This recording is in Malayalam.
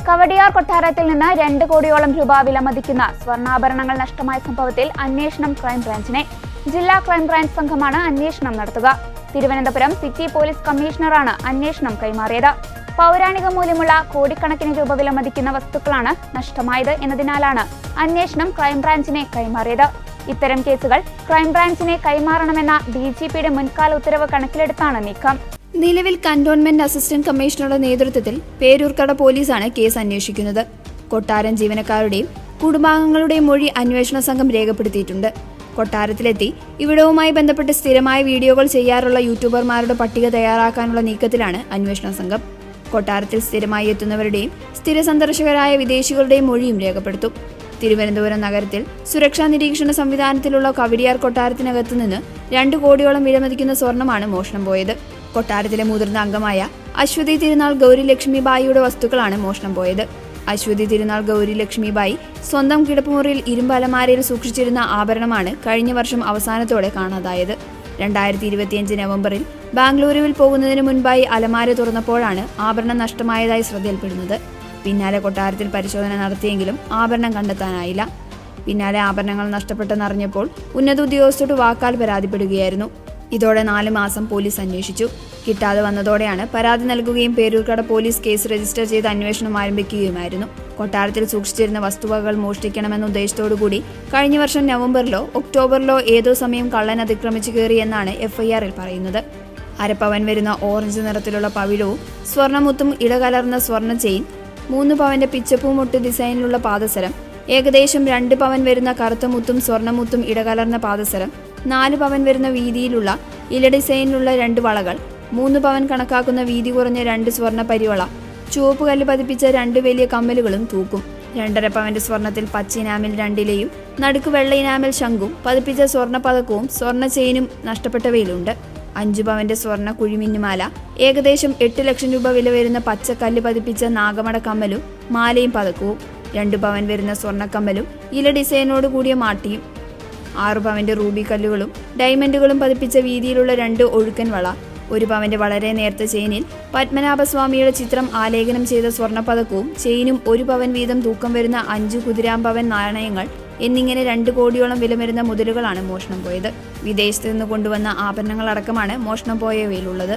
കവടിയാർ കൊട്ടാരത്തിൽ നിന്ന് 2 കോടിയോളം രൂപ വിലമതിക്കുന്ന സ്വർണ്ണാഭരണങ്ങൾ നഷ്ടമായ സംഭവത്തിൽ അന്വേഷണം ക്രൈംബ്രാഞ്ചിനെ. ജില്ലാ ക്രൈംബ്രാഞ്ച് സംഘമാണ് അന്വേഷണം നടത്തുക. തിരുവനന്തപുരം സിറ്റി പോലീസ് കമ്മീഷണറാണ് അന്വേഷണം കൈമാറിയത്. പൗരാണിക മൂല്യമുള്ള കോടിക്കണക്കിന് രൂപ വിലമതിക്കുന്ന വസ്തുക്കളാണ് നഷ്ടമായത് എന്നതിനാലാണ് അന്വേഷണം ക്രൈംബ്രാഞ്ചിനെ കൈമാറിയത്. ഇത്തരം കേസുകൾ ക്രൈംബ്രാഞ്ചിനെ കൈമാറണമെന്ന DGPയുടെ മുൻകാല ഉത്തരവ് കണക്കിലെടുത്താണ് നീക്കം. നിലവിൽ കന്റോൺമെന്റ് അസിസ്റ്റന്റ് കമ്മീഷണറുടെ നേതൃത്വത്തിൽ പേരൂർക്കട പോലീസാണ് കേസ് അന്വേഷിക്കുന്നത്. കൊട്ടാരം ജീവനക്കാരുടെയും കുടുംബാംഗങ്ങളുടെയും മൊഴി അന്വേഷണ സംഘം രേഖപ്പെടുത്തിയിട്ടുണ്ട്. കൊട്ടാരത്തിലെത്തി ഇവിടവുമായി ബന്ധപ്പെട്ട് സ്ഥിരമായ വീഡിയോകൾ ചെയ്യാറുള്ള യൂട്യൂബർമാരുടെ പട്ടിക തയ്യാറാക്കാനുള്ള നീക്കത്തിലാണ് അന്വേഷണ സംഘം. കൊട്ടാരത്തിൽ സ്ഥിരമായി എത്തുന്നവരുടെയും സ്ഥിര സന്ദർശകരായ വിദേശികളുടെയും മൊഴിയും രേഖപ്പെടുത്തും. തിരുവനന്തപുരം നഗരത്തിൽ സുരക്ഷാ നിരീക്ഷണ സംവിധാനത്തിലുള്ള കവടിയാർ കൊട്ടാരത്തിനകത്തു നിന്ന് 2 കോടിയോളം വിലമതിക്കുന്ന സ്വർണമാണ് മോഷണം പോയത്. കൊട്ടാരത്തിലെ മുതിർന്ന അംഗമായ അശ്വതി തിരുനാൾ ഗൗരി ലക്ഷ്മിബായിയുടെ വസ്തുക്കളാണ് മോഷണം പോയത്. അശ്വതി തിരുനാൾ ഗൗരി ലക്ഷ്മിബായി സ്വന്തം കിടപ്പുമുറിയിൽ ഇരുമ്പ് അലമാരയിൽ സൂക്ഷിച്ചിരുന്ന ആഭരണമാണ് കഴിഞ്ഞ വർഷം അവസാനത്തോടെ കാണാതായത്. 2025 നവംബറിൽ ബാംഗ്ലൂരുവിൽ പോകുന്നതിന് മുൻപായി അലമാര തുറന്നപ്പോഴാണ് ആഭരണം നഷ്ടമായതായി ശ്രദ്ധയിൽപ്പെടുന്നത്. പിന്നാലെ കൊട്ടാരത്തിൽ പരിശോധന നടത്തിയെങ്കിലും ആഭരണം കണ്ടെത്താനായില്ല. പിന്നാലെ ആഭരണങ്ങൾ നഷ്ടപ്പെട്ടെന്നറിഞ്ഞപ്പോൾ ഉന്നത ഉദ്യോഗസ്ഥരോട് വാക്കാൽ പരാതിപ്പെടുകയായിരുന്നു. ഇതോടെ 4 മാസം പോലീസ് അന്വേഷിച്ചു. കിട്ടാതെ വന്നതോടെയാണ് പരാതി നൽകുകയും പേരൂർക്കട പോലീസ് കേസ് രജിസ്റ്റർ ചെയ്ത് അന്വേഷണം ആരംഭിക്കുകയുമായിരുന്നു. കൊട്ടാരത്തിൽ സൂക്ഷിച്ചിരുന്ന വസ്തുവകകൾ മോഷ്ടിക്കണമെന്ന ഉദ്ദേശത്തോടുകൂടി കഴിഞ്ഞ വർഷം നവംബറിലോ ഒക്ടോബറിലോ ഏതോ സമയം കള്ളൻ അതിക്രമിച്ചു കയറിയെന്നാണ് FIR-ൽ പറയുന്നത്. 1/2 പവൻ വരുന്ന ഓറഞ്ച് നിറത്തിലുള്ള പവിഴവും സ്വർണ്ണമുത്തും ഇടകലർന്ന സ്വർണ്ണ ചെയിൻ, 3 പവന്റെ പിച്ചപ്പൂമൊട്ട് ഡിസൈനിലുള്ള പാദസരം, ഏകദേശം 2 പവൻ വരുന്ന കറുത്ത മുത്തും സ്വർണ്ണമുത്തും ഇടകലർന്ന പാദസരം, 4 പവൻ വരുന്ന വീതിയിലുള്ള ഇല ഡിസൈനിലുള്ള 2 വളകൾ, 3 പവൻ കണക്കാക്കുന്ന വീതി കുറഞ്ഞ 2 സ്വർണ്ണ പരിവള, ചുവപ്പ് കല്ല് പതിപ്പിച്ച 2 വലിയ കമ്മലുകളും തൂക്കും. 2.5 പവന്റെ സ്വർണത്തിൽ പച്ച ഇനാമിൽ 2 ഇലയും നടുക്ക് വെള്ള ഇനാമിൽ ശംഖും പതിപ്പിച്ച സ്വർണ്ണ പതക്കവും സ്വർണ്ണ ചെയിനും നഷ്ടപ്പെട്ടവയിലുണ്ട്. 5 പവന്റെ സ്വർണ്ണ കുഴിമിന്നുമാല, ഏകദേശം 8 ലക്ഷം രൂപ വില വരുന്ന പച്ചക്കല്ല് പതിപ്പിച്ച നാഗമട കമ്മലും മാലയും പതക്കവും, 2 പവൻ വരുന്ന സ്വർണ്ണക്കമ്മലും ഇല ഡിസൈനോട് കൂടിയ മാട്ടിയും, 6 പവന്റെ റൂബി കല്ലുകളും ഡയമണ്ടുകളും പതിപ്പിച്ച വീതിയിലുള്ള 2 ഒഴുക്കൻ വള, 1 പവന്റെ വളരെ നേർത്ത ചെയിനിൽ പത്മനാഭസ്വാമിയുടെ ചിത്രം ആലേഖനം ചെയ്ത സ്വർണ്ണപ്പതക്കവും ചെയിനും 1 പവൻ വീതം തൂക്കം വരുന്ന 5 കുതിരാമ്പവൻ നാണയങ്ങൾ എന്നിങ്ങനെ 2 കോടിയോളം വില വരുന്ന മുതലുകളാണ് മോഷണം പോയത്. വിദേശത്ത് നിന്ന് കൊണ്ടുവന്ന ആഭരണങ്ങളടക്കമാണ് മോഷണം പോയവയിലുള്ളത്.